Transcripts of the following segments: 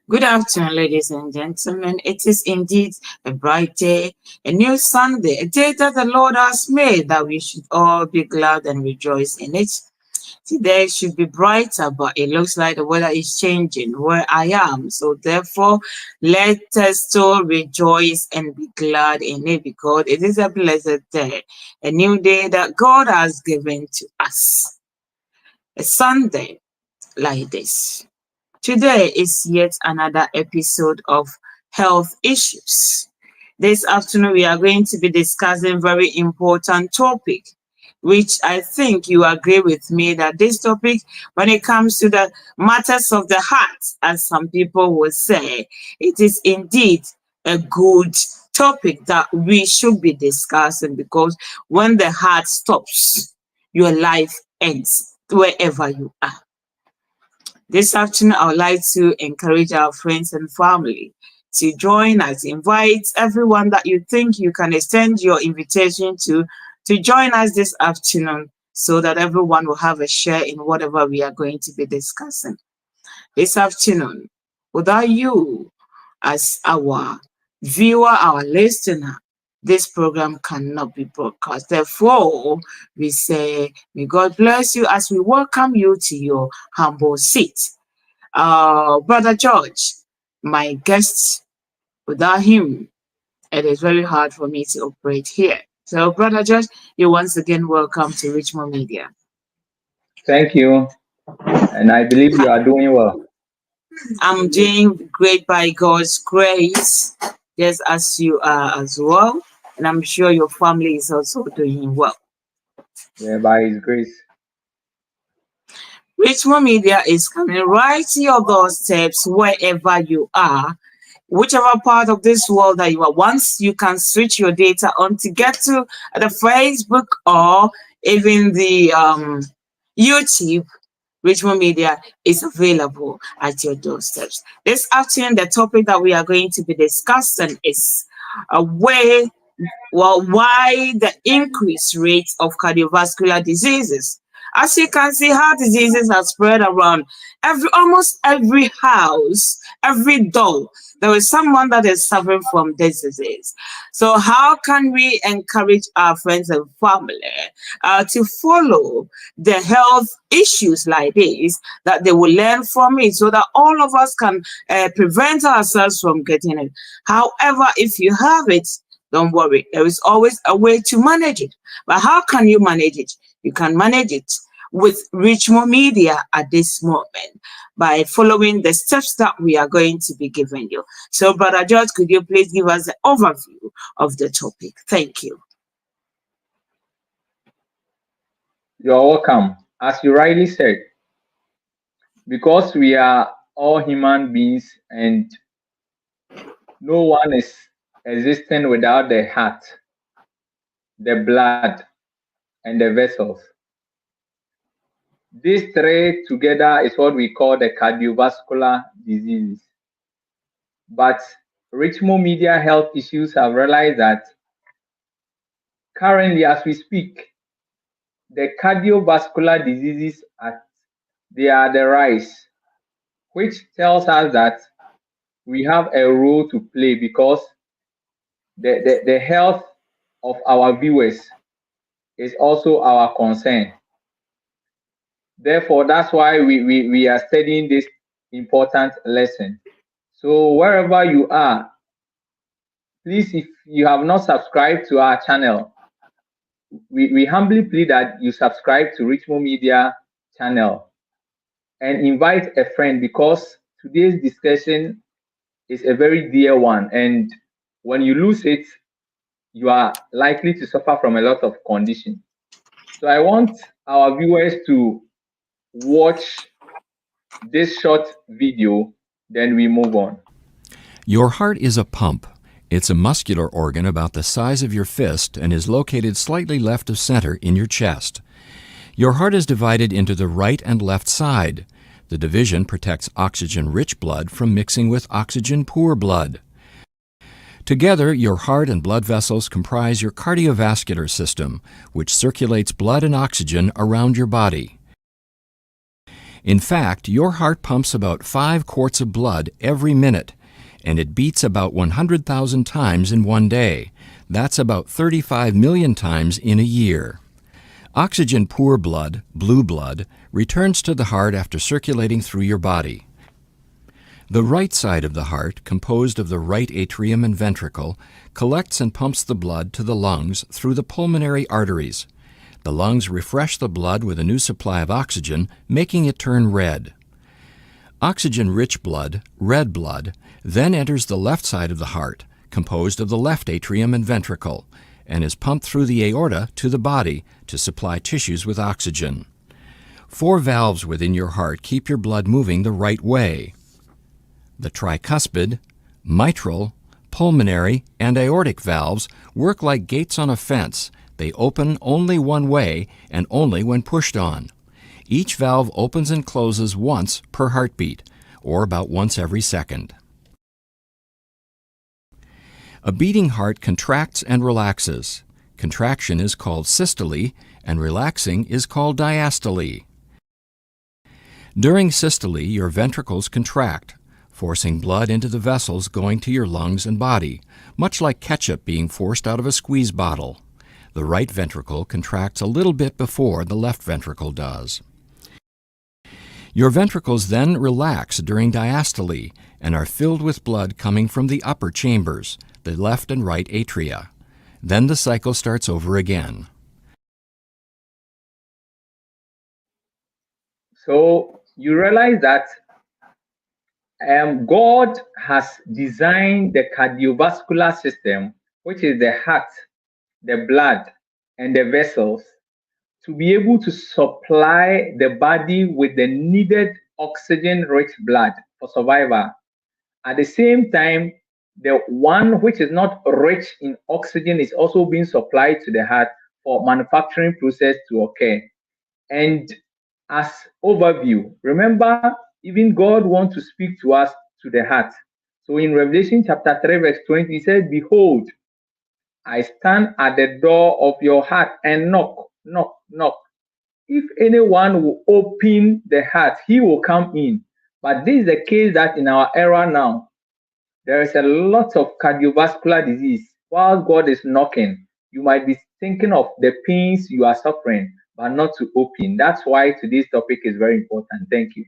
Good afternoon, ladies and gentlemen. It is indeed a bright day, a new Sunday, a day that the Lord has made, that we should all be glad and rejoice in it. Today should be brighter, but it looks like the weather is changing where I am. So therefore, let us still rejoice and be glad in it, because it is a blessed day, a new day that God has given to us. A Sunday like this. Today is yet another episode of health issues. This afternoon, we are going to be discussing a very important topic, which I think you agree with me that this topic, when it comes to the matters of the heart, as some people would say, it is indeed a good topic that we should be discussing, because when the heart stops, your life ends wherever you are. This afternoon, I would like to encourage our friends and family to join us. Invite everyone that you think you can extend your invitation to join us this afternoon, so that everyone will have a share in whatever we are going to be discussing this afternoon. Without you as our viewer, our listener, this program cannot be broadcast. Therefore, we say, may God bless you as we welcome you to your humble seat. Brother George, my guest, without him, it is very hard for me to operate here. So, Brother George, you're once again welcome to Richmond Media. Thank you. And I believe you are doing well. I'm doing great by God's grace, just as you are as well. And I'm sure your family is also doing well. Yeah, by His grace. Richmond Media is coming right to your doorsteps wherever you are, whichever part of this world that you are. Once you can switch your data on to get to the Facebook or even the YouTube, Richmond Media is available at your doorsteps. This afternoon, the topic that we are going to be discussing is why the increased rate of cardiovascular diseases. As you can see, heart diseases are spread around almost every house, every door. There is someone that is suffering from this disease. So how can we encourage our friends and family to follow the health issues like this, that they will learn from it, so that all of us can prevent ourselves from getting it? However, if you have it, don't worry, there is always a way to manage it. But how can you manage it? You can manage it with Richmond Media at this moment by following the steps that we are going to be giving you. So, Brother George, could you please give us the overview of the topic? Thank you. You're welcome. As you rightly said, because we are all human beings and no one is existing without the heart, the blood, and the vessels. These three together is what we call the cardiovascular diseases. But Richmond Media Health Issues have realized that currently, as we speak, the cardiovascular diseases they are the rise, which tells us that we have a role to play, because the health of our viewers is also our concern. Therefore, that's why we are studying this important lesson. So wherever you are, please, if you have not subscribed to our channel, we humbly plead that you subscribe to Richmond Media channel and invite a friend, because today's discussion is a very dear one. And when you lose it, you are likely to suffer from a lot of conditions. So I want our viewers to watch this short video, then we move on. Your heart is a pump. It's a muscular organ about the size of your fist and is located slightly left of center in your chest. Your heart is divided into the right and left side. The division protects oxygen-rich blood from mixing with oxygen-poor blood. Together, your heart and blood vessels comprise your cardiovascular system, which circulates blood and oxygen around your body. In fact, your heart pumps about 5 quarts of blood every minute, and it beats about 100,000 times in one day. That's about 35 million times in a year. Oxygen-poor blood, blue blood, returns to the heart after circulating through your body. The right side of the heart, composed of the right atrium and ventricle, collects and pumps the blood to the lungs through the pulmonary arteries. The lungs refresh the blood with a new supply of oxygen, making it turn red. Oxygen-rich blood, red blood, then enters the left side of the heart, composed of the left atrium and ventricle, and is pumped through the aorta to the body to supply tissues with oxygen. 4 valves within your heart keep your blood moving the right way. The tricuspid, mitral, pulmonary, and aortic valves work like gates on a fence. They open only one way and only when pushed on. Each valve opens and closes once per heartbeat, or about once every second. A beating heart contracts and relaxes. Contraction is called systole, and relaxing is called diastole. During systole, your ventricles contract, forcing blood into the vessels going to your lungs and body, much like ketchup being forced out of a squeeze bottle. The right ventricle contracts a little bit before the left ventricle does. Your ventricles then relax during diastole and are filled with blood coming from the upper chambers, the left and right atria. Then the cycle starts over again. So you realize that God has designed the cardiovascular system, which is the heart, the blood, and the vessels, to be able to supply the body with the needed oxygen-rich blood for survival. At the same time, the one which is not rich in oxygen is also being supplied to the heart for manufacturing process to occur. And as overview, remember, even God wants to speak to us to the heart. So in Revelation chapter 3, verse 20, he says, "Behold, I stand at the door of your heart and knock, knock, knock. If anyone will open the heart, he will come in." But this is the case that in our era now, there is a lot of cardiovascular disease. While God is knocking, you might be thinking of the pains you are suffering, but not to open. That's why today's topic is very important. Thank you.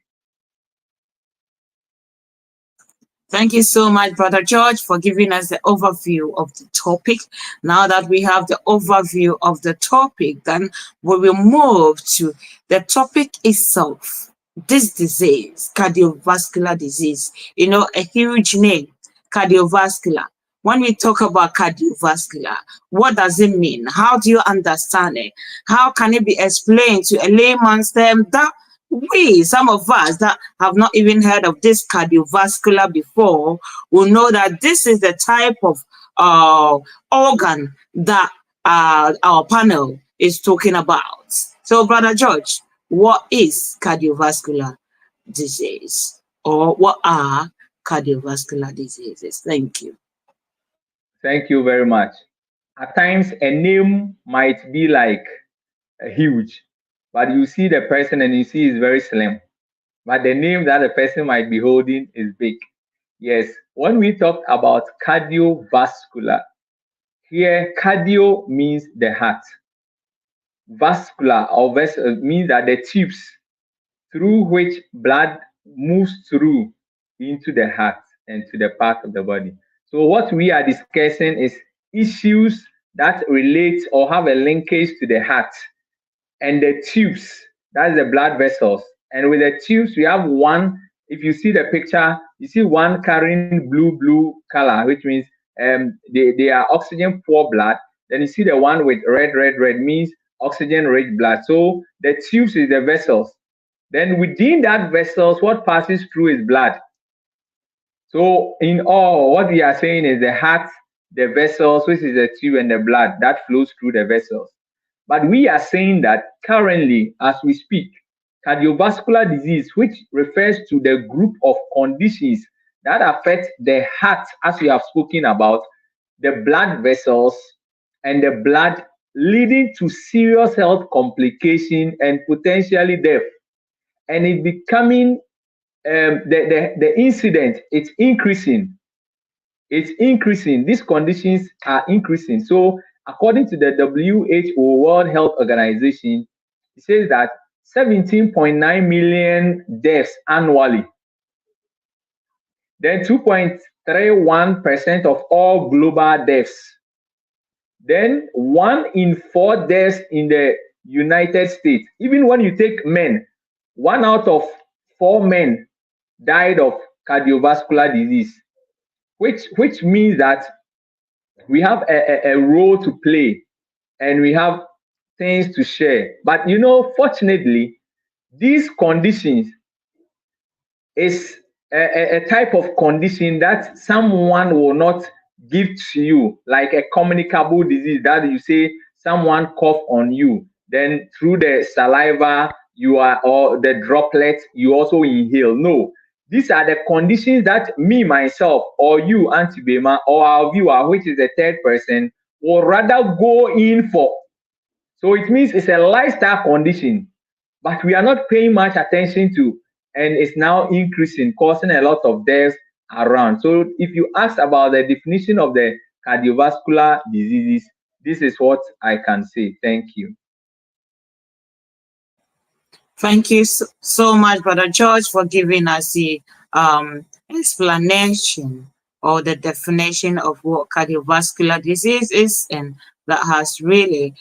Thank you so much, Brother George, for giving us the overview of the topic. Now that we have the overview of the topic, then we will move to the topic itself. This disease, cardiovascular disease, a huge name, cardiovascular. When we talk about cardiovascular, what does it mean? How do you understand it? How can it be explained to a layman's term that some of us that have not even heard of this cardiovascular before, will know that this is the type of organ that our panel is talking about. So, Brother George, what is cardiovascular disease, or what are cardiovascular diseases? Thank you. Thank you very much. At times, a name might be like huge, but you see the person and you see he's very slim. But the name that the person might be holding is big. Yes, when we talk about cardiovascular, here cardio means the heart. Vascular or vessel means that the tubes through which blood moves through into the heart and to the part of the body. So what we are discussing is issues that relate or have a linkage to the heart and the tubes, that's the blood vessels. And with the tubes, we have one, if you see the picture, you see one carrying blue color, which means they are oxygen poor blood. Then you see the one with red means oxygen rich blood. So the tubes is the vessels. Then within that vessels, what passes through is blood. So in all, what we are saying is the heart, the vessels, which is the tube, and the blood that flows through the vessels. But we are saying that currently, as we speak, cardiovascular disease, which refers to the group of conditions that affect the heart, as we have spoken about, the blood vessels and the blood, leading to serious health complication and potentially death. And it becoming the incident, it's increasing. It's increasing. These conditions are increasing. So according to the WHO, World Health Organization, it says that 17.9 million deaths annually. Then 2.31% of all global deaths. Then 1 in 4 deaths in the United States. Even when you take men, 1 out of 4 men died of cardiovascular disease, which means that we have a role to play and we have things to share. But you know, fortunately, these conditions is a type of condition that someone will not give to you, like a communicable disease that you say someone cough on you, then through the saliva you are, or the droplets you also inhale. No, these are the conditions that me myself or you, Auntie Bimah, or our viewer, which is the third person, will rather go in for. So it means it's a lifestyle condition, but we are not paying much attention to, and it's now increasing, causing a lot of deaths around. So if you ask about the definition of the cardiovascular diseases, this is what I can say. Thank you. Thank you so much, Brother George, for giving us the explanation or the definition of what cardiovascular disease is, and that has really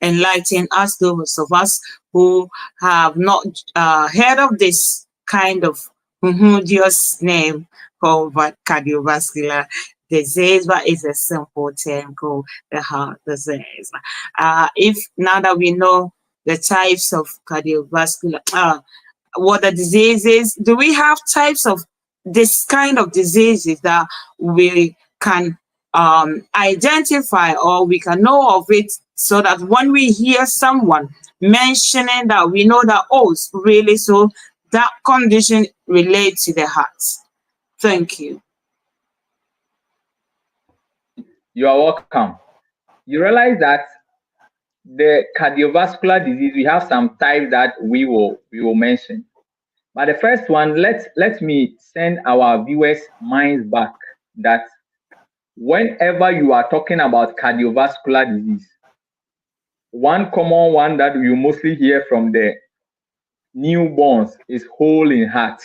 enlightened us, those of us who have not heard of this kind of odious name called cardiovascular disease, but it's a simple term called the heart disease. If now that we know the types of cardiovascular, what the disease is, do we have types of this kind of diseases that we can identify, or we can know of it, so that when we hear someone mentioning that, we know that, oh, really, so that condition relates to the heart? Thank you. You are welcome. You realize that the cardiovascular disease, we have some types that we will mention. But the first one, let me send our viewers' minds back that whenever you are talking about cardiovascular disease, one common one that you mostly hear from the newborns is hole in heart.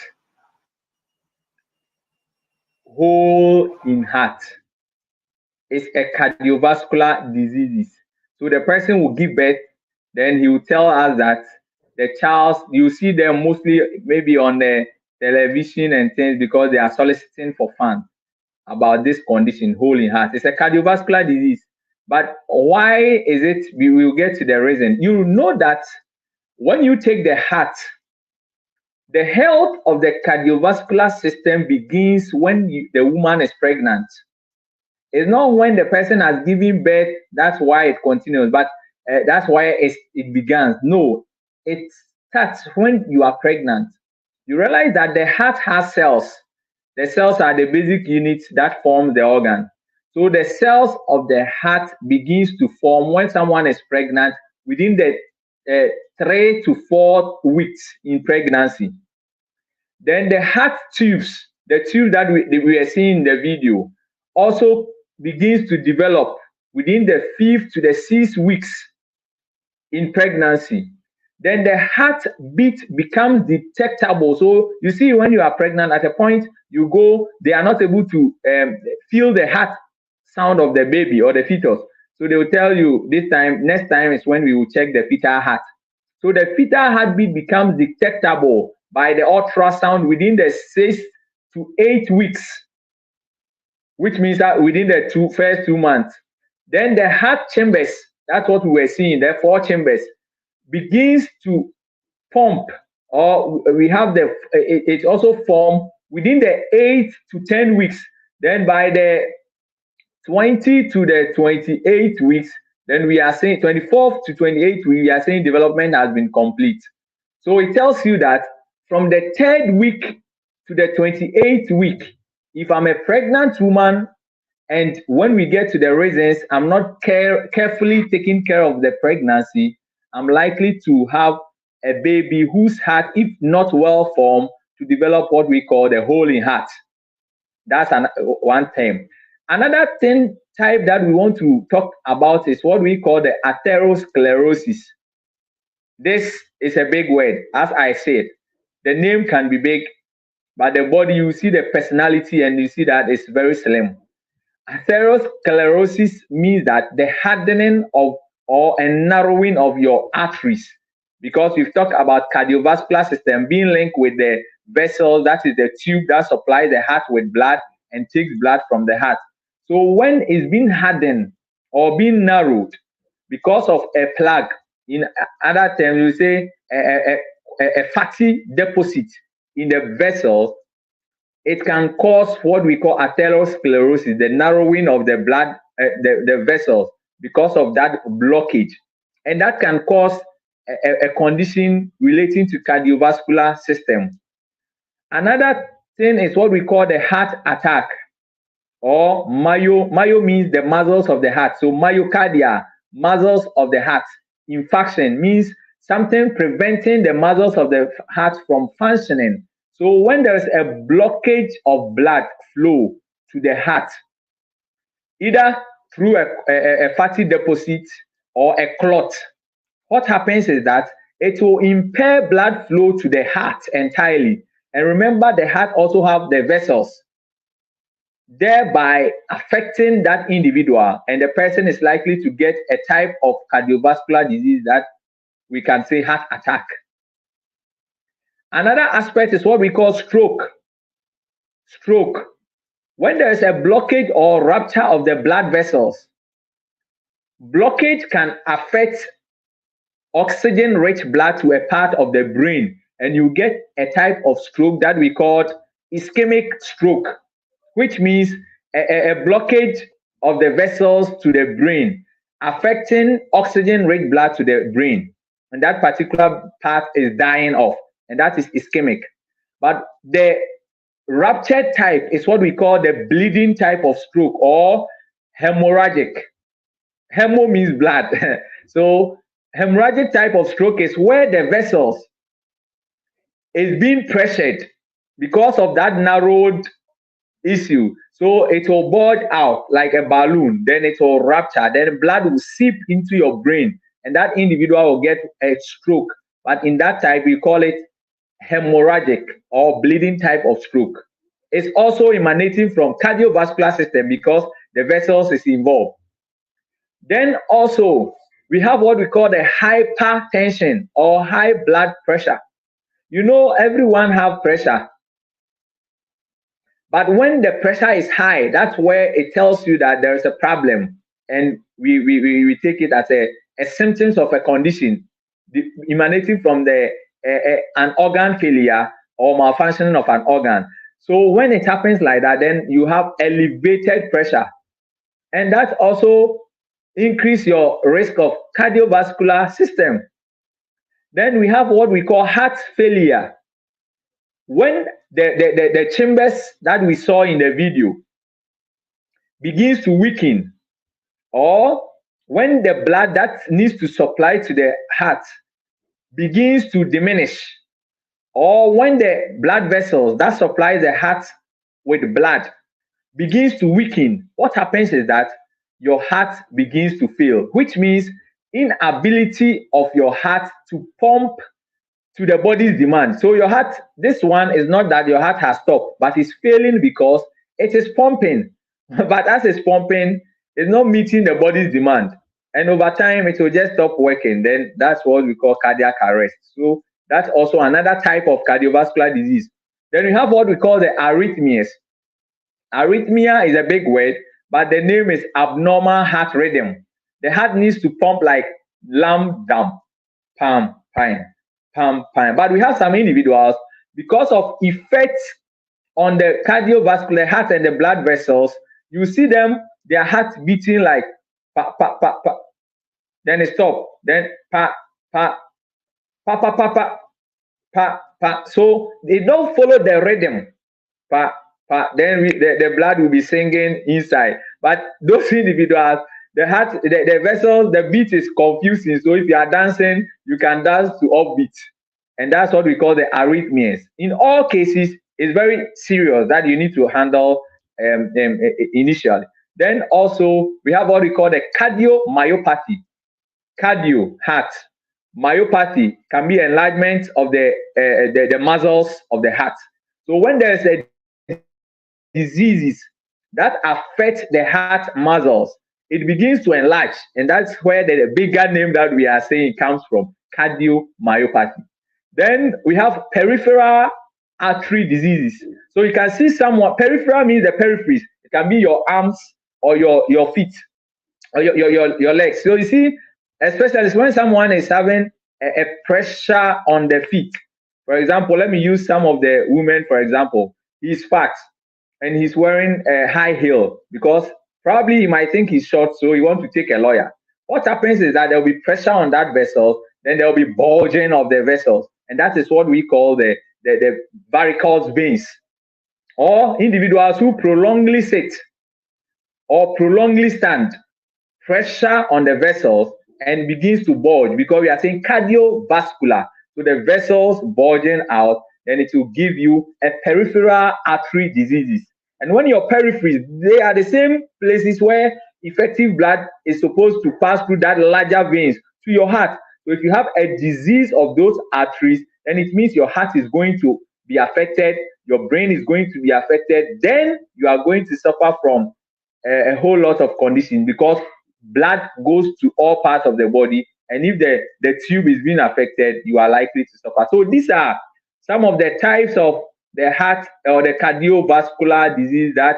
Hole in heart is a cardiovascular disease. So the person will give birth, then he will tell us that the child, you see them mostly maybe on the television and things, because they are soliciting for funds about this condition, hole in heart. It's a cardiovascular disease. But why is it? We will get to the reason. You know that when you take the heart, the health of the cardiovascular system begins when the woman is pregnant. It's not when the person has given birth, that's why it continues, but that's why it begins. No, it starts when you are pregnant. You realize that the heart has cells. The cells are the basic units that form the organ. So the cells of the heart begins to form when someone is pregnant, within the 3 to 4 weeks in pregnancy. Then the heart tubes, the tube that we are seeing in the video, also begins to develop within the 5th to the 6th weeks in pregnancy. Then the heartbeat becomes detectable. So you see, when you are pregnant, at a point you go, they are not able to feel the heart sound of the baby or the fetus. So they will tell you this time, next time is when we will check the fetal heart. So the fetal heartbeat becomes detectable by the ultrasound within the 6 to 8 weeks. which means that within the first 2 months. Then the heart chambers, that's what we were seeing, the 4 chambers, begins to pump, or we have it also form within the 8 to 10 weeks. Then by the 20 to the 28 weeks, then we are saying 24th to 28th, we are saying development has been complete. So it tells you that from the 3rd week to the 28th week, if I'm a pregnant woman and when we get to the reasons, I'm not carefully taking care of the pregnancy, I'm likely to have a baby whose heart, if not well formed, to develop what we call the hole in heart. That's one term. Another thing type that we want to talk about is what we call the atherosclerosis. This is a big word. As I said, the name can be big, but the body, you see the personality and you see that it's very slim. Atherosclerosis means that the hardening of or a narrowing of your arteries, because we've talked about cardiovascular system being linked with the vessel, that is the tube that supplies the heart with blood and takes blood from the heart. So when it's being hardened or being narrowed because of a plug, in other terms, we say a fatty deposit in the vessel, it can cause what we call atherosclerosis, the narrowing of the blood, the vessels, because of that blockage. And that can cause a condition relating to cardiovascular system. Another thing is what we call the heart attack, or myo. Myo means the muscles of the heart. So myocardia, muscles of the heart. Infarction means something preventing the muscles of the heart from functioning. So when there's a blockage of blood flow to the heart, either through a fatty deposit or a clot, what happens is that it will impair blood flow to the heart entirely. And remember, the heart also have the vessels, thereby affecting that individual, and the person is likely to get a type of cardiovascular disease that we can say heart attack. Another aspect is what we call stroke. Stroke. When there is a blockage or rupture of the blood vessels, blockage can affect oxygen-rich blood to a part of the brain, and you get a type of stroke that we call ischemic stroke, which means a blockage of the vessels to the brain, affecting oxygen-rich blood to the brain, and that particular part is dying off, and that is ischemic. But the ruptured type is what we call the bleeding type of stroke, or hemorrhagic. Hemo means blood. So hemorrhagic type of stroke is where the vessels is being pressured because of that narrowed issue. So it will bulge out like a balloon, then it will rupture, then blood will seep into your brain, and that individual will get a stroke. But in that type, we call it hemorrhagic or bleeding type of stroke. It's also emanating from cardiovascular system because the vessels is involved. Then also, we have what we call the hypertension or high blood pressure. You know, everyone have pressure. But when the pressure is high, that's where it tells you that there is a problem. And we take it as a symptoms of a condition emanating from an organ failure or malfunctioning of an organ. So when it happens like that, then you have elevated pressure. And that also increase your risk of cardiovascular system. Then we have what we call heart failure. When the chambers that we saw in the video begins to weaken, or when the blood that needs to supply to the heart begins to diminish, or when the blood vessels that supply the heart with blood begins to weaken, what happens is that your heart begins to fail, which means inability of your heart to pump to the body's demand. So your heart, this one is not that your heart has stopped, but it's failing because it is pumping. But as it's pumping, it's not meeting the body's demand. And over time, it will just stop working. Then that's what we call cardiac arrest. So that's also another type of cardiovascular disease. Then we have what we call the arrhythmias. Arrhythmia is a big word, but the name is abnormal heart rhythm. The heart needs to pump like lamb dam, pam, pam, pam, pam. But we have some individuals, because of effects on the cardiovascular heart and the blood vessels, you see them, their heart beating like pa, pa, pa, pa. Then it stop. Then pa, pa, pa, pa, pa, pa, pa, pa. So they don't follow the rhythm. Pa, pa. Then the blood will be singing inside. But those individuals, the heart, the vessels, the beat is confusing. So if you are dancing, you can dance to upbeat. And that's what we call the arrhythmias. In all cases, it's very serious that you need to handle initially. Then also, we have what we call the cardiomyopathy. Cardio, heart. Myopathy can be enlargement of the muscles of the heart. So when there's a diseases that affect the heart muscles, it begins to enlarge, and that's where the bigger name that we are saying comes from, cardiomyopathy. Then we have peripheral artery diseases. So you can see someone, peripheral means the peripheries. It can be your arms or your feet or your legs. So you see, especially when someone is having a pressure on the feet. For example, let me use some of the women, for example. He's fat and he's wearing a high heel because probably he might think he's short, so he wants to take a lawyer. What happens is that there will be pressure on that vessel, then there will be bulging of the vessels, and that is what we call the varicose veins. Or individuals who prolongedly sit or prolongedly stand, pressure on the vessels and begins to bulge, because we are saying cardiovascular. So the vessels bulging out, then it will give you a peripheral artery diseases. And when your peripheries, they are the same places where effective blood is supposed to pass through that larger veins to your heart. So if you have a disease of those arteries, then it means your heart is going to be affected, your brain is going to be affected, then you are going to suffer from a whole lot of conditions, because blood goes to all parts of the body, and if the tube is being affected, you are likely to suffer. So these are some of the types of the heart or the cardiovascular disease that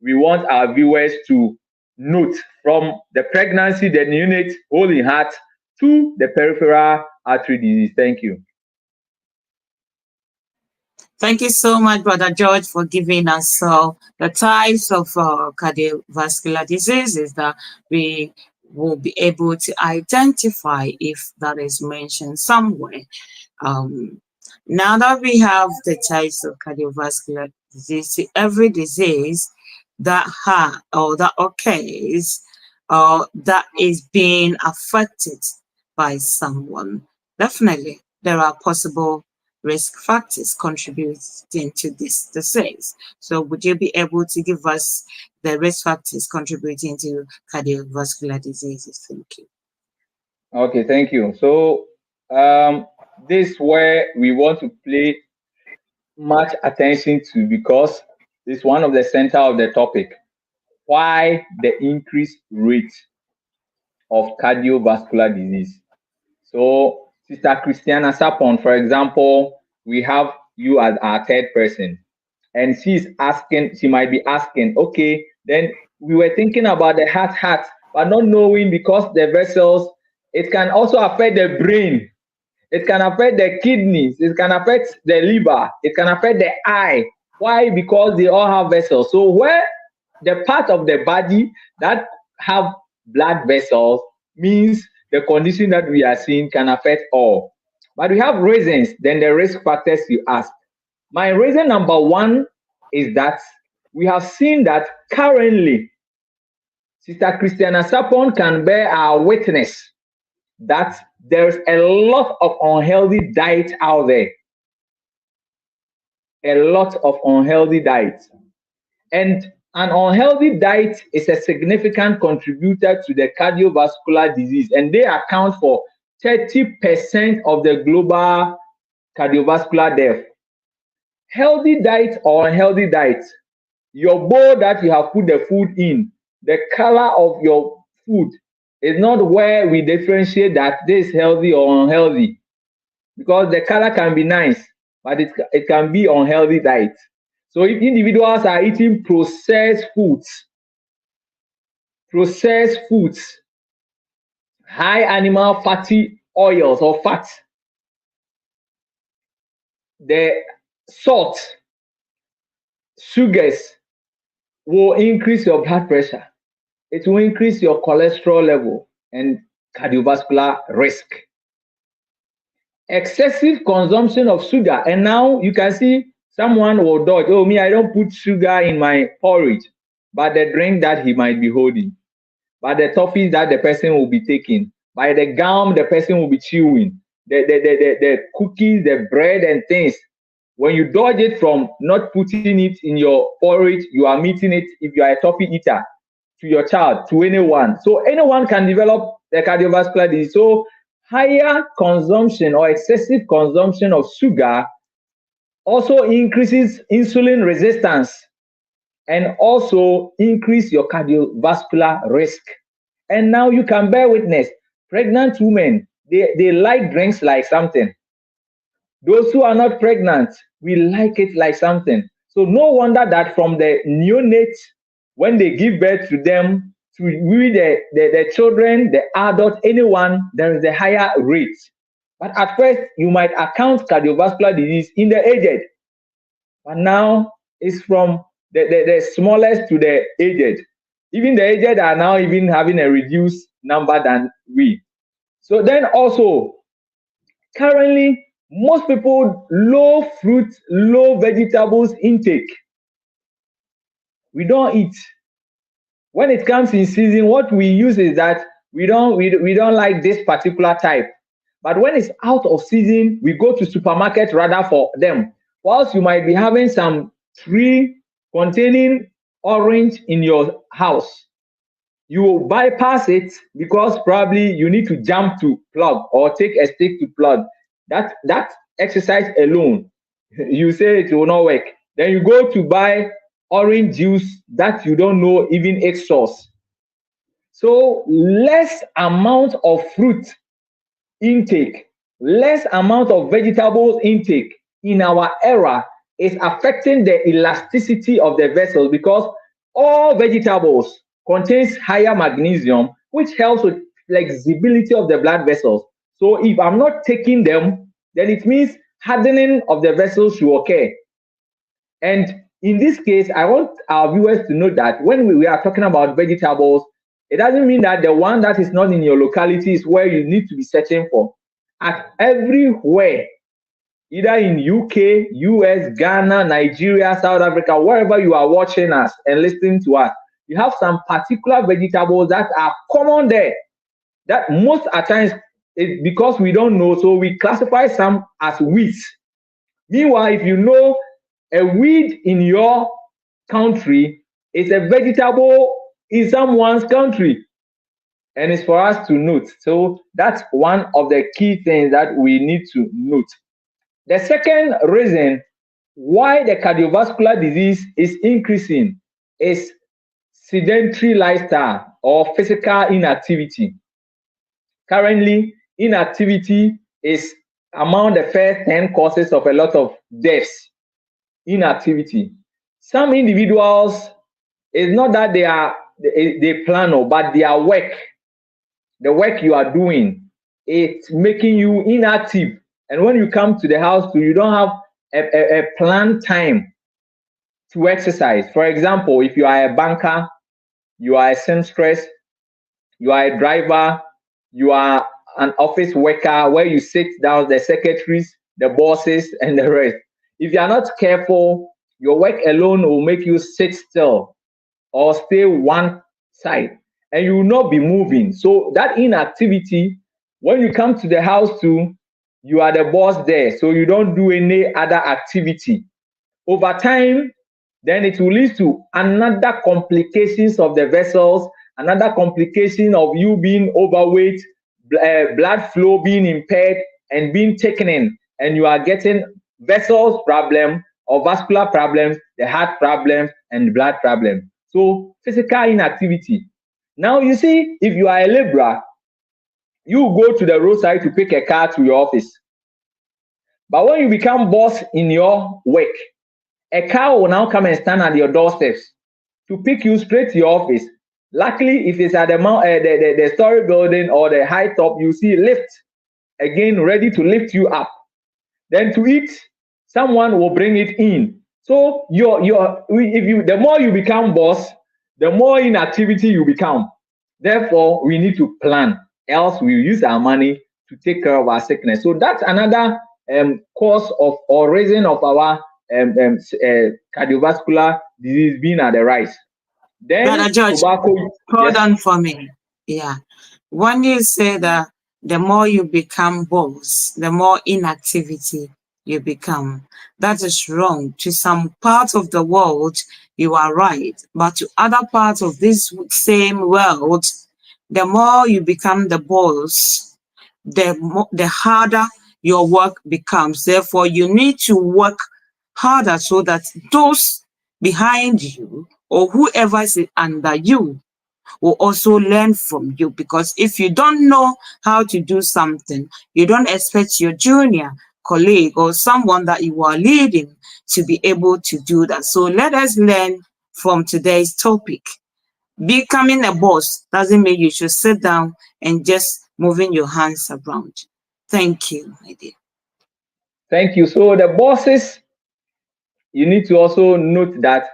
we want our viewers to note, from the pregnancy, the neonate holding heart, to the peripheral artery disease. Thank you. Thank you so much, Brother George, for giving us the types of cardiovascular diseases that we will be able to identify if that is mentioned somewhere. Now that we have the types of cardiovascular disease, every disease that that occurs or that is being affected by someone, definitely there are possible risk factors contributing to this disease. So would you be able to give us the risk factors contributing to cardiovascular diseases? Thank you. Okay, thank you. So this is where we want to pay much attention to, because it's one of the center of the topic. Why the increased rate of cardiovascular disease? So Sister Christiana Sapon, for example, we have you as our third person, and she's asking, she might be asking, okay, then we were thinking about the heart, but not knowing, because the vessels, it can also affect the brain, it can affect the kidneys, it can affect the liver, it can affect the eye. Why? Because they all have vessels. So where the part of the body that have blood vessels means the condition that we are seeing can affect all. But we have reasons, then the risk factors you ask. My reason number one is that we have seen that currently, Sister Christiana Sapon can bear our witness that there's a lot of unhealthy diet out there. A lot of unhealthy diet. And an unhealthy diet is a significant contributor to the cardiovascular disease, and they account for 30% of the global cardiovascular death. Healthy diet or unhealthy diet, your bowl that you have put the food in, the color of your food is not where we differentiate that this is healthy or unhealthy, because the color can be nice, but it can be unhealthy diet. So if individuals are eating processed foods, high animal fatty oils or fat, the salt, sugars will increase your blood pressure. It will increase your cholesterol level and cardiovascular risk. Excessive consumption of sugar, and now you can see someone will dodge, oh me, I don't put sugar in my porridge, but the drink that he might be holding, by the toffees that the person will be taking, by the gum the person will be chewing, the cookies, the bread and things. When you dodge it from not putting it in your porridge, you are meeting it, if you are a toffee eater, to your child, to anyone. So anyone can develop the cardiovascular disease. So higher consumption or excessive consumption of sugar also increases insulin resistance and also increase your cardiovascular risk. And now you can bear witness, pregnant women, they like drinks like something. Those who are not pregnant, we like it like something. So no wonder that from the neonates, when they give birth to them, to we the children, the adult, anyone, there is a higher rate. But at first, you might account cardiovascular disease in the aged. But now it's from the smallest to the aged. Even the aged are now even having a reduced number than we. So then also, currently, most people low fruit, low vegetables intake. We don't eat. When it comes in season, what we use is that we don't like this particular type. But when it's out of season, we go to supermarket rather for them. Whilst you might be having some tree containing orange in your house, you will bypass it because probably you need to jump to plug or take a stick to plug. That exercise alone, you say it will not work. Then you go to buy orange juice that you don't know even its source. So less amount of fruit intake, less amount of vegetables intake in our era is affecting the elasticity of the vessel, because all vegetables contains higher magnesium, which helps with flexibility of the blood vessels. So if I'm not taking them, then it means hardening of the vessels will occur. And in this case, I want our viewers to know that when we are talking about vegetables, it doesn't mean that the one that is not in your locality is where you need to be searching for. At everywhere, either in UK, US, Ghana, Nigeria, South Africa, wherever you are watching us and listening to us, you have some particular vegetables that are common there. That most at times, it's because we don't know, so we classify some as weeds. Meanwhile, if you know a weed in your country is a vegetable in someone's country, and it's for us to note. So that's one of the key things that we need to note. The second reason why the cardiovascular disease is increasing is sedentary lifestyle or physical inactivity. Currently, inactivity is among the first 10 causes of a lot of deaths. Inactivity. Some individuals, it's not that they plan, but their work, the work you are doing, it's making you inactive. And when you come to the house, you don't have a planned time to exercise. For example, if you are a banker, you are a seamstress, you are a driver, you are an office worker where you sit down, the secretaries, the bosses, and the rest. If you are not careful, your work alone will make you sit still or stay one side, and you will not be moving. So that inactivity, when you come to the house too, you are the boss there, so you don't do any other activity. Over time, then it will lead to another complications of the vessels, another complication of you being overweight, blood flow being impaired and being taken in, and you are getting vessels problem or vascular problems, the heart problems, and blood problems. So physical inactivity. Now you see, if you are a laborer, you go to the roadside to pick a car to your office. But when you become boss in your work a car will now come and stand at your doorsteps to pick you straight to your office. Luckily, if it's at the story building or the high top, you see lift again ready to lift you up. Then to eat, someone will bring it in. So the more you become boss, the more inactivity you become. Therefore, we need to plan, else we use our money to take care of our sickness. So that's another cause of or reason of our cardiovascular disease being at the rise. Brother Then George, tobacco, hold yes. on for me. Yeah. When you say that the more you become boss, the more inactivity you become, that is wrong. To some parts of the world, you are right. But to other parts of this same world, the more you become the boss, the harder your work becomes. Therefore, you need to work harder so that those behind you or whoever is under you will also learn from you. Because if you don't know how to do something, you don't expect your junior colleague or someone that you are leading to be able to do that. So let us learn from today's topic. Becoming a boss doesn't mean you should sit down and just moving your hands around. Thank you, my dear. Thank you. So the bosses, you need to also note that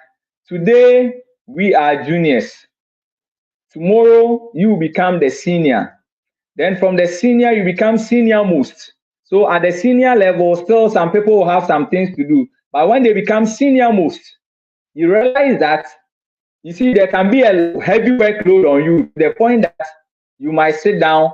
today we are juniors. Tomorrow you become the senior. Then from the senior, you become senior most. So at the senior level, still some people will have some things to do. But when they become senior most, you realize that, you see, there can be a heavy workload on you to the point that you might sit down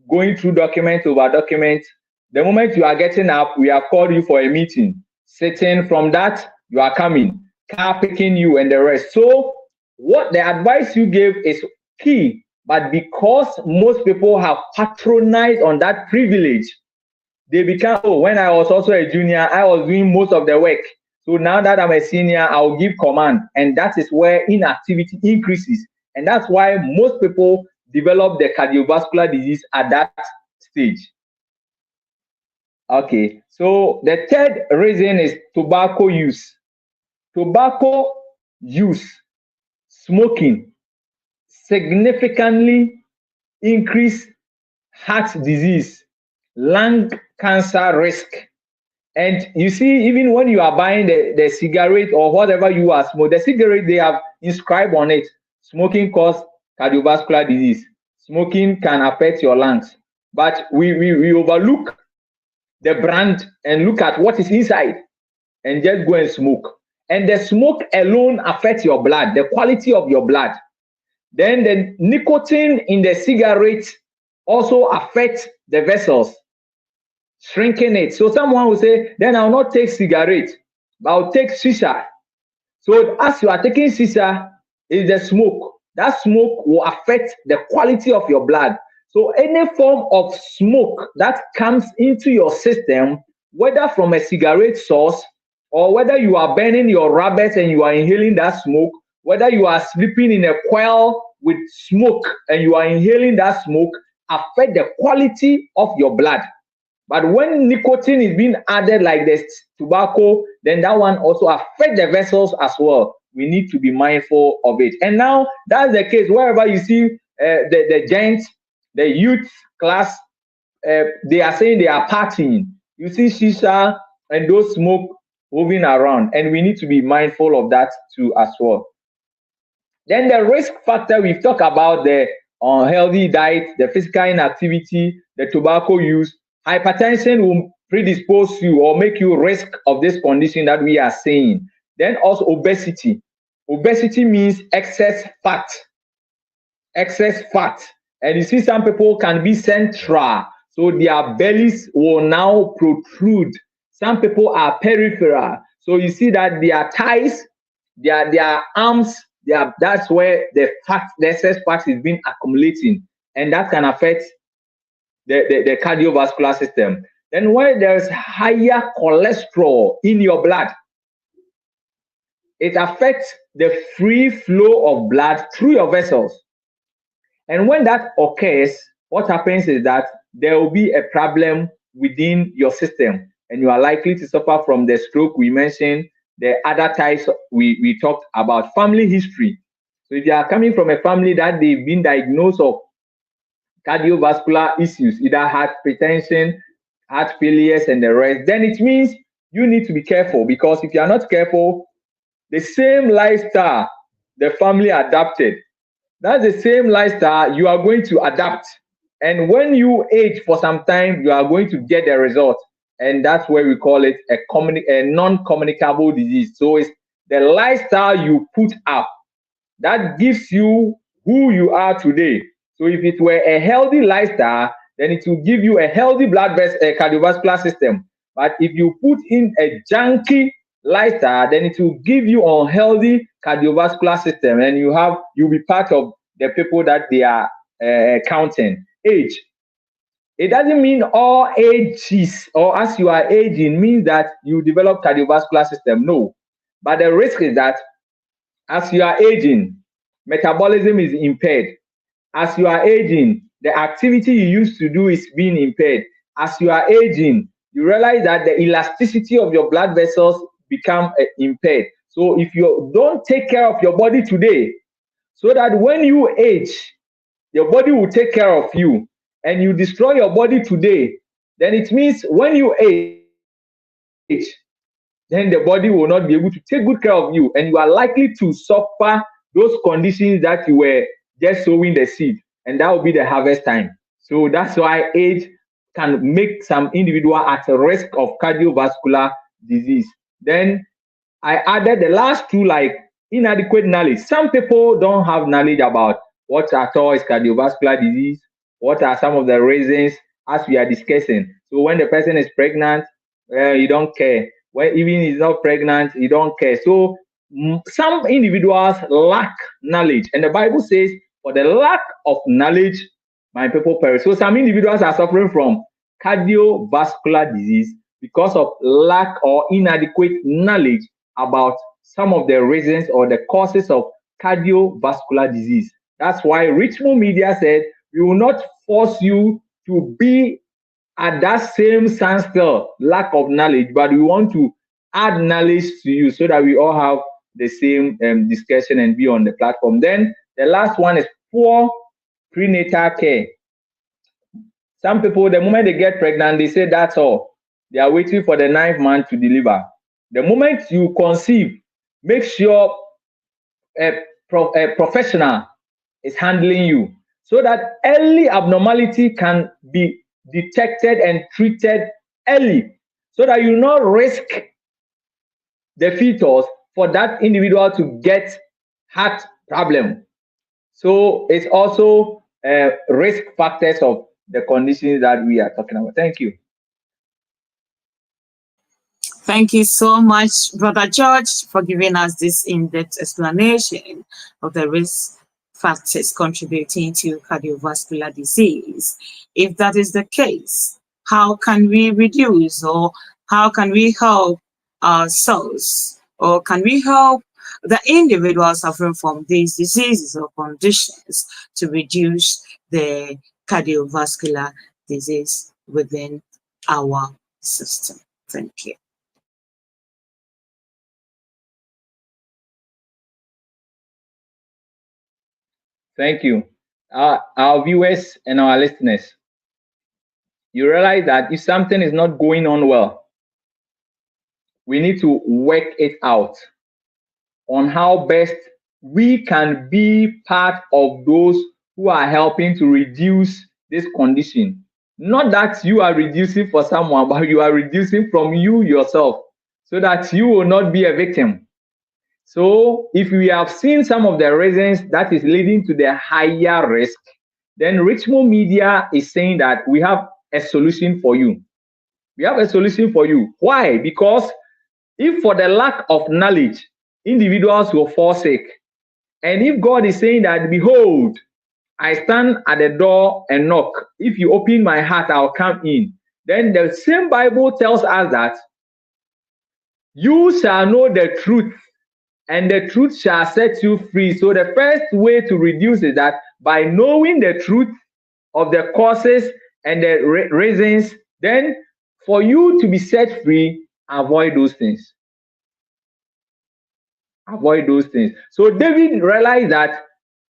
going through document over document. The moment you are getting up, we have called you for a meeting. Sitting from that, you are coming, car picking you and the rest. So what the advice you gave is key, but because most people have patronized on that privilege, they become, oh, when I was also a junior, I was doing most of the work. So now that I'm a senior, I'll give command. And that is where inactivity increases. And that's why most people develop the cardiovascular disease at that stage. Okay, so the third reason is tobacco use. Tobacco use, smoking, significantly increase heart disease, lung cancer risk. And you see, even when you are buying the cigarette or whatever you are smoking, the cigarette, they have inscribed on it, smoking causes cardiovascular disease. Smoking can affect your lungs. But we overlook the brand and look at what is inside and just go and smoke. And the smoke alone affects your blood, the quality of your blood. Then the nicotine in the cigarette also affects the vessels, shrinking it. So someone will say, then I'll not take cigarette, but I'll take shisha. So as you are taking shisha, is the smoke. That smoke will affect the quality of your blood. So any form of smoke that comes into your system, whether from a cigarette source or whether you are burning your rabbit and you are inhaling that smoke, whether you are sleeping in a coil with smoke and you are inhaling that smoke, affect the quality of your blood. But when nicotine is being added like this tobacco, then that one also affects the vessels as well. We need to be mindful of it. And now that's the case wherever you see the gents, the youth class, they are saying they are partying. You see shisha and those smoke moving around, and we need to be mindful of that too as well. Then the risk factor, we've talked about the unhealthy diet, the physical inactivity, the tobacco use. Hypertension will predispose you or make you risk of this condition that we are saying. Then also obesity. Obesity means excess fat. Excess fat. And you see some people can be central, so their bellies will now protrude. Some people are peripheral, so you see that their thighs, their arms, that's where the excess fat is being accumulating, and that can affect the cardiovascular system. Then when there's higher cholesterol in your blood, it affects the free flow of blood through your vessels. And when that occurs, what happens is that there will be a problem within your system, and you are likely to suffer from the stroke we mentioned, the other types we talked about. Family history. So if you are coming from a family that they've been diagnosed of cardiovascular issues, either hypertension, heart failures, and the rest, then it means you need to be careful, because if you are not careful, the same lifestyle the family adapted, that's the same lifestyle you are going to adapt. And when you age for some time, you are going to get the result. And that's where we call it a non-communicable disease. So it's the lifestyle you put up that gives you who you are today. So if it were a healthy lifestyle, then it will give you a healthy cardiovascular system. But if you put in a junky lifestyle, then it will give you unhealthy cardiovascular system, and you'll be part of the people that they are counting. Age. It doesn't mean all ages or as you are aging means that you develop cardiovascular system. No. But the risk is that as you are aging, metabolism is impaired. As you are aging, the activity you used to do is being impaired. As you are aging, you realize that the elasticity of your blood vessels become impaired. So if you don't take care of your body today, so that when you age, your body will take care of you, and you destroy your body today, then it means when you age, then the body will not be able to take good care of you, and you are likely to suffer those conditions that you were just sowing the seed, and that will be the harvest time. So that's why age can make some individual at a risk of cardiovascular disease. Then I added the last two, like inadequate knowledge. Some people don't have knowledge about what at all is cardiovascular disease, what are some of the reasons, as we are discussing. So when the person is pregnant, you don't care. When even he's not pregnant, you don't care. So some individuals lack knowledge, and the Bible says, for the lack of knowledge, my people perish. So some individuals are suffering from cardiovascular disease because of lack or inadequate knowledge about some of the reasons or the causes of cardiovascular disease. That's why Richmond Media said, we will not force you to be at that same standstill, lack of knowledge, but we want to add knowledge to you so that we all have the same discussion and be on the platform. Then the last one is poor prenatal care. Some people, the moment they get pregnant, they say that's all. They are waiting for the 9th month to deliver. The moment you conceive, make sure a professional is handling you, so that early abnormality can be detected and treated early, so that you not risk the fetus for that individual to get heart problem. So it's also risk factors of the conditions that we are talking about. Thank you. Thank you so much, Brother George, for giving us this in-depth explanation of the risk factors contributing to cardiovascular disease. If that is the case, how can we reduce, or how can we help ourselves, or can we help the individuals suffering from these diseases or conditions to reduce the cardiovascular disease within our system? Thank you. Thank you. Our viewers and our listeners, you realize that if something is not going on well, we need to work it out on how best we can be part of those who are helping to reduce this condition. Not that you are reducing for someone, but you are reducing from you yourself, so that you will not be a victim. So if we have seen some of the reasons that is leading to the higher risk, then Richmond Media is saying that we have a solution for you. We have a solution for you. Why? Because if for the lack of knowledge, individuals will fall sick, and if God is saying that, behold, I stand at the door and knock. If you open my heart, I'll come in. Then the same Bible tells us that you shall know the truth, and the truth shall set you free. So the first way to reduce is that by knowing the truth of the causes and the reasons, then for you to be set free, avoid those things. Avoid those things. So David realized that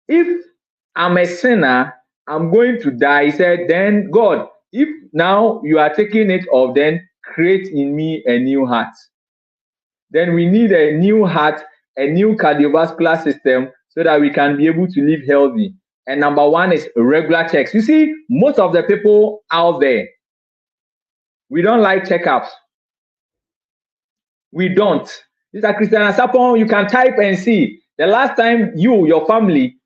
if I'm a sinner, I'm going to die. He said, then God, if now you are taking it off, then create in me a new heart. Then we need a new heart, a new cardiovascular system so that we can be able to live healthy. And number one is regular checks. You see, most of the people out there, we don't like checkups. We don't. Mr. Christian Asamoah, you can type and see the last time your family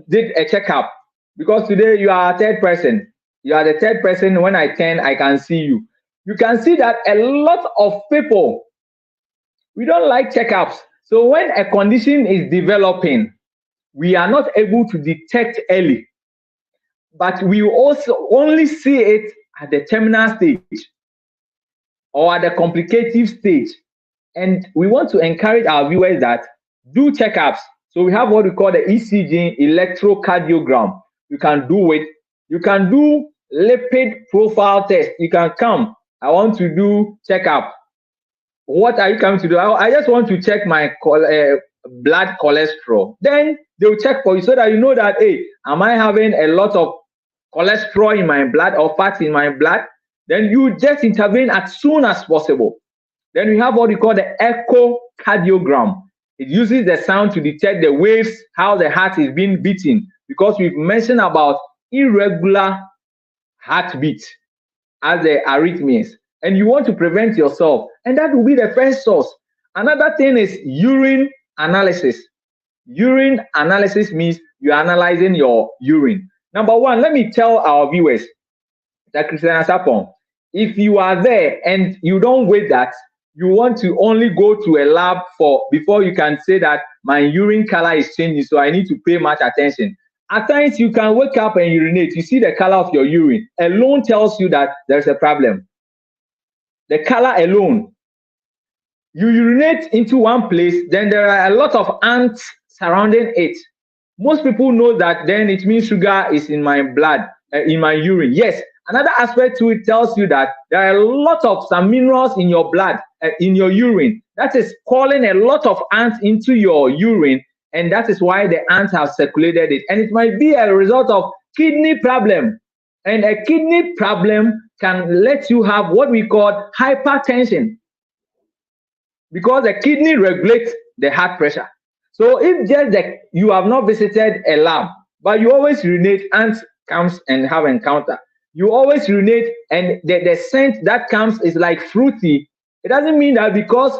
did a checkup. Because today you are a third person. You are the third person. When I turn, I can see you. You can see that a lot of people, we don't like checkups. So when a condition is developing, we are not able to detect early. But we also only see it at the terminal stage or at the complicative stage. And we want to encourage our viewers that do checkups. So we have what we call the ECG, electrocardiogram. You can do it. You can do lipid profile test. You can come. I want to do checkup. What are you coming to do? I just want to check my blood cholesterol. Then they'll check for you so that you know that, hey, am I having a lot of cholesterol in my blood or fat in my blood? Then you just intervene as soon as possible. Then we have what we call the echocardiogram. It uses the sound to detect the waves, how the heart is being beaten, because we've mentioned about irregular heartbeat as the arrhythmias. And you want to prevent yourself, and that will be the first source. Another thing is urine analysis. Urine analysis means you're analyzing your urine. Number one, let me tell our viewers that Christian Asamoah, if you are there and you don't weigh that, you want to only go to a lab before you can say that my urine color is changing, so I need to pay much attention. At times you can wake up and urinate, you see the color of your urine alone tells you that there's a problem. The color alone. You urinate into one place, then there are a lot of ants surrounding it. Most people know that then it means sugar is in my blood, in my urine. Yes, another aspect to it tells you that there are a lot of some minerals in your blood, in your urine. That is calling a lot of ants into your urine, and that is why the ants have circulated it. And it might be a result of kidney problem. And a kidney problem can let you have what we call hypertension, because the kidney regulates the heart pressure. So if just that you have not visited a lab, but you always urinate, ants comes and have encounter. You always urinate, and the scent that comes is like fruity. It doesn't mean that because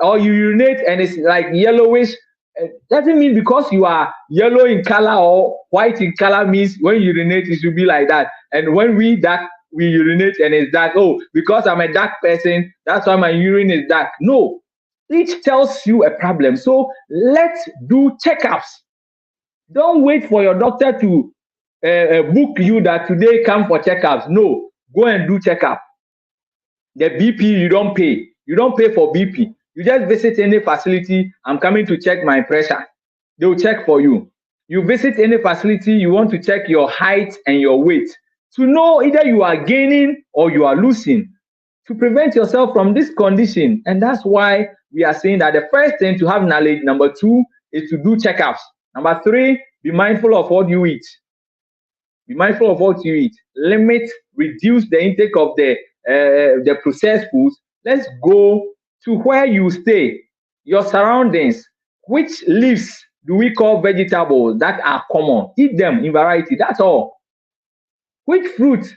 or you urinate and it's like yellowish. It doesn't mean because you are yellow in color or white in color means when you urinate it should be like that. And when we urinate and it's dark. Oh, because I'm a dark person, that's why my urine is dark. No, each tells you a problem. So let's do checkups. Don't wait for your doctor to book you that today come for checkups. No, go and do checkup. The BP you don't pay. You don't pay for BP. You just visit any facility. I'm coming to check my pressure. They will check for you. You visit any facility, you want to check your height and your weight to know either you are gaining or you are losing, to prevent yourself from this condition. And that's why we are saying that the first thing to have knowledge, number two, is to do checkups. Number three, be mindful of what you eat. Be mindful of what you eat. Limit, reduce the intake of the processed foods. Let's go to where you stay, your surroundings. Which leaves do we call vegetables that are common? Eat them in variety. That's all. Which fruits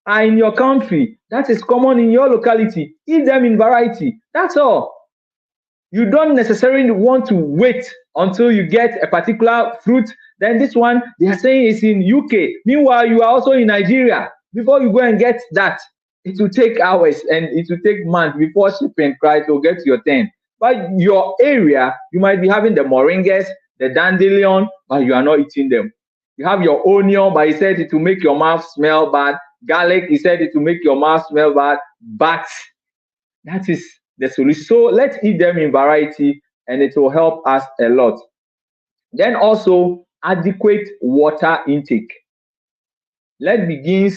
are in your country that is common in your locality? Eat them in variety. That's all. You don't necessarily want to wait until you get a particular fruit. Then this one, they are saying is in UK. Meanwhile, you are also in Nigeria. Before you go and get that, it will take hours and it will take months before shipping to get to your turn. But your area, you might be having the moringas, the dandelion, but you are not eating them. You have your onion, but he said it will make your mouth smell bad. Garlic, he said it will make your mouth smell bad. But that is the solution. So let's eat them in variety and it will help us a lot. Then also adequate water intake. Let's begin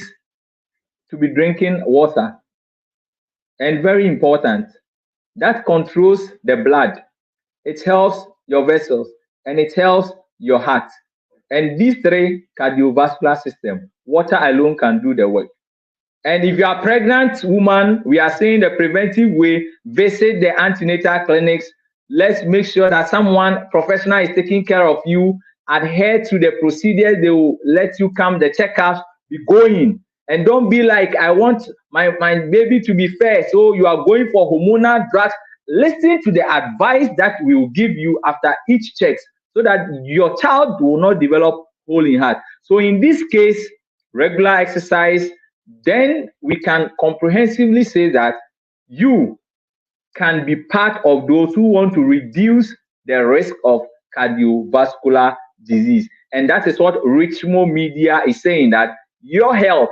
to be drinking water. And very important, that controls the blood. it helps your vessels, and it helps your heart. And these three cardiovascular system, water alone can do the work. And if you are pregnant woman, we are saying the preventive way, visit the antenatal clinics. Let's make sure that someone professional is taking care of you. Adhere to the procedures. They will let you come the checkups, be going. And don't be like, I want my baby to be fair, so you are going for hormonal drugs. Listen to the advice that we will give you after each check, so that your child will not develop hole in heart. So in this case, regular exercise, then we can comprehensively say that you can be part of those who want to reduce the risk of cardiovascular disease. And that is what Richmond Media is saying, that your health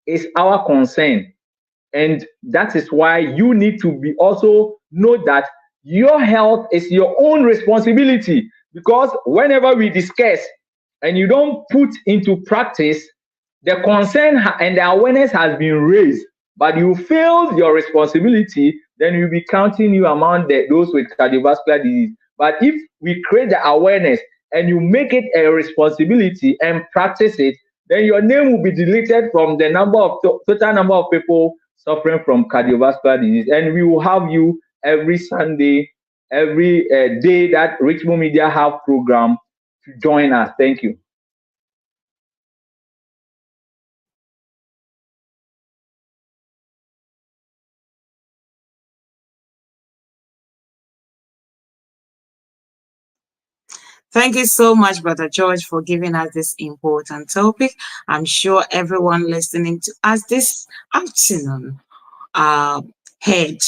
is our concern. And that is why you need to be also know that your health is your own responsibility. Because whenever we discuss and you don't put into practice, the concern and the awareness has been raised, but you failed your responsibility, then we'll be counting you among those with cardiovascular disease. But if we create the awareness and you make it a responsibility and practice it, then your name will be deleted from the total number of people suffering from cardiovascular disease. And we will have you every Sunday, every day that Richmond Media have program to join us. Thank you. Thank you so much, Brother George, for giving us this important topic. I'm sure everyone listening to us this afternoon heard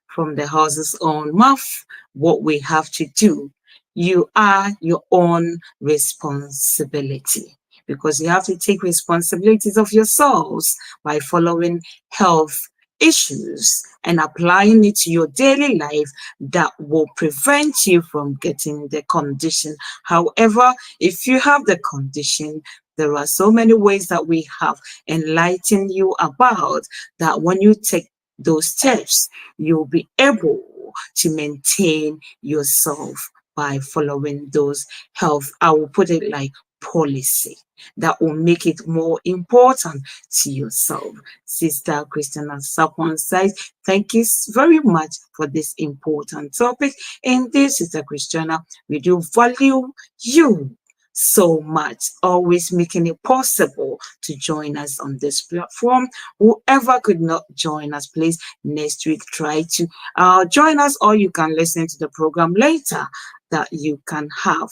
from the horse's own mouth what we have to do. You are your own responsibility, because you have to take responsibilities of yourselves by following health issues and applying it to your daily life that will prevent you from getting the condition. However, if you have the condition, there are so many ways that we have enlightened you about that when you take those steps, you'll be able to maintain yourself by following those health, I will put it like policy, that will make it more important to yourself. Sister Christiana Sapon says, thank you very much for this important topic. Indeed, Sister Christiana, we do value you so much, always making it possible to join us on this platform. Whoever could not join us, please next week try to join us, or you can listen to the program later, that you can have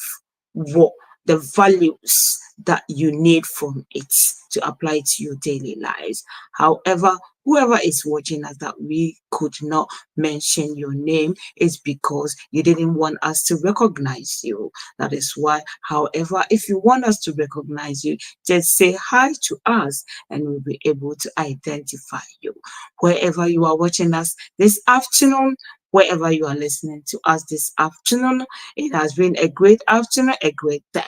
what the values that you need from it to apply to your daily lives. However, whoever is watching us that we could not mention your name is because you didn't want us to recognize you. That is why. However, if you want us to recognize you, just say hi to us and we'll be able to identify you. Wherever you are watching us this afternoon, wherever you are listening to us this afternoon, it has been a great afternoon, a great day.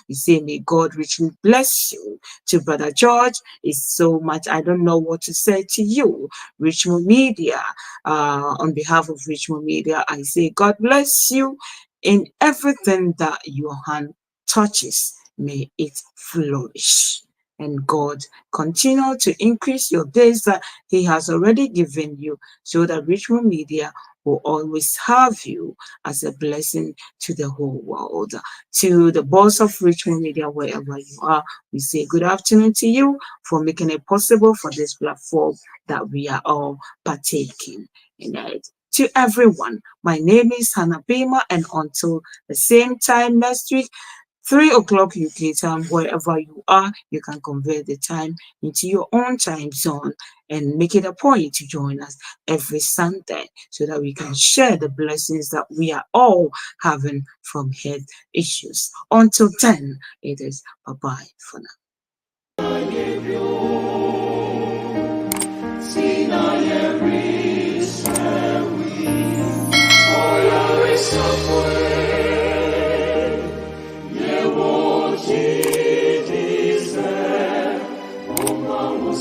We say, may God richly bless you. To Brother George, it's so much, I don't know what to say to you. Richmond Media, on behalf of Richmond Media, I say, God bless you in everything that your hand touches. May it flourish. And God continue to increase your days that He has already given you, so that Richmond Media will always have you as a blessing to the whole world. To the boss of Richmond Media, wherever you are, we say good afternoon to you for making it possible for this platform that we are all partaking in it. To everyone, my name is Hanna Bimah, and until the same time next week, 3 o'clock UK time, wherever you are, you can convert the time into your own time zone and make it a point to join us every Sunday so that we can share the blessings that we are all having from health issues. Until then, it is bye-bye for now.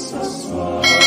Jesus,